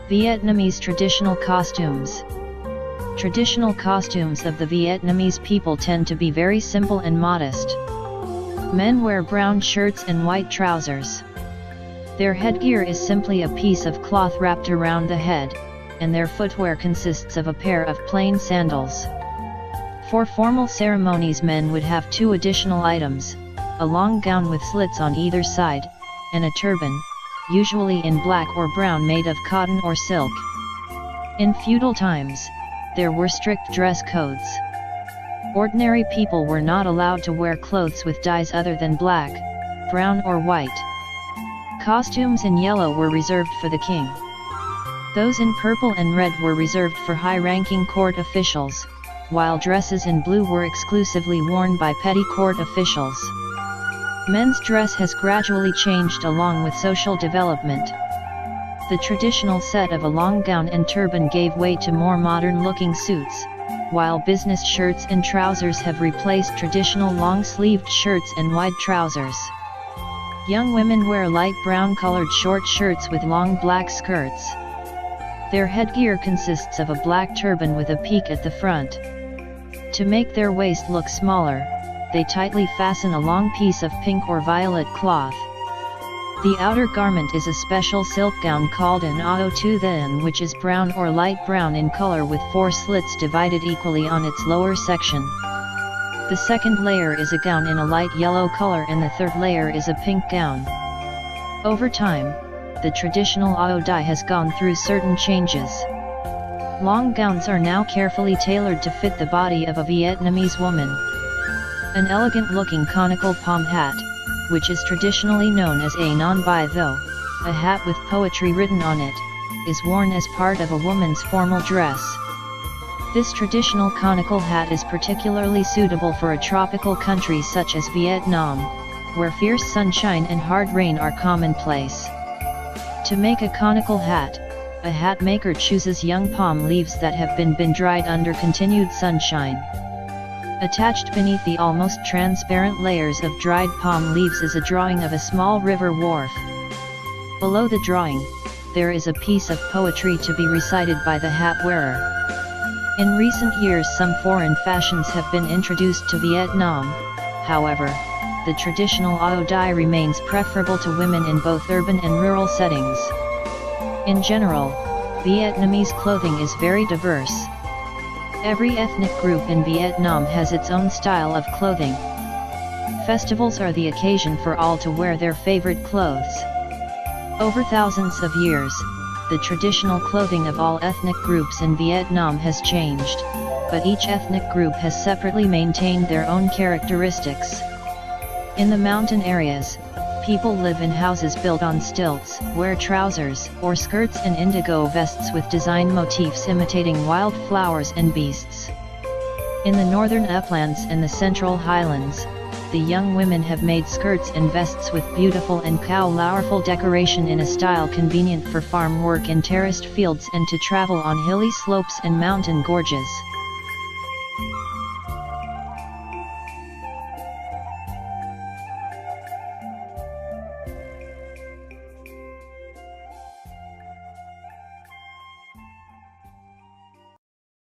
Vietnamese traditional costumes. Traditional costumes of the Vietnamese people tend to be very simple and modest. Men wear brown shirts and white trousers. Their headgear is simply a piece of cloth wrapped around the head, and their footwear consists of a pair of plain sandals. For formal ceremonies, men would have two additional items: a long gown with slits on either side, and a turban, usually in black or brown, made of cotton or silk. In feudal times, there were strict dress codes. Ordinary people were not allowed to wear clothes with dyes other than black, brown or white. Costumes in yellow were reserved for the king. Those in purple and red were reserved for high-ranking court officials, while dresses in blue were exclusively worn by petty court officials. Men's dress has gradually changed along with social development. The traditional set of a long gown and turban gave way to more modern-looking suits, while business shirts and trousers have replaced traditional long-sleeved shirts and wide trousers. Young women wear light brown-colored short shirts with long black skirts. Their headgear consists of a black turban with a peak at the front. To make their waist look smaller, they tightly fasten a long piece of pink or violet cloth. The outer garment is a special silk gown called an ao tu then, which is brown or light brown in color with 4 slits divided equally on its lower section. The second layer is a gown in a light yellow color, and the third layer is a pink gown. Over time, the traditional ao dai has gone through certain changes. Long gowns are now carefully tailored to fit the body of a Vietnamese woman. An elegant-looking conical palm hat, which is traditionally known as a non bai tho, a hat with poetry written on it, is worn as part of a woman's formal dress. This traditional conical hat is particularly suitable for a tropical country such as Vietnam, where fierce sunshine and hard rain are commonplace. To make a conical hat, a hat maker chooses young palm leaves that have been dried under continued sunshine. Attached beneath the almost transparent layers of dried palm leaves is a drawing of a small river wharf. Below the drawing, there is a piece of poetry to be recited by the hat wearer. In recent years, some foreign fashions have been introduced to Vietnam. However, the traditional ao dai remains preferable to women in both urban and rural settings. In general, Vietnamese clothing is very diverse. Every ethnic group in Vietnam has its own style of clothing. Festivals are the occasion for all to wear their favorite clothes. Over thousands of years, the traditional clothing of all ethnic groups in Vietnam has changed, but each ethnic group has separately maintained their own characteristics. In the mountain areas, people live in houses built on stilts, wear trousers or skirts and indigo vests with design motifs imitating wild flowers and beasts. In the northern uplands and the central highlands, the young women have made skirts and vests with beautiful and colorful decoration in a style convenient for farm work in terraced fields and to travel on hilly slopes and mountain gorges.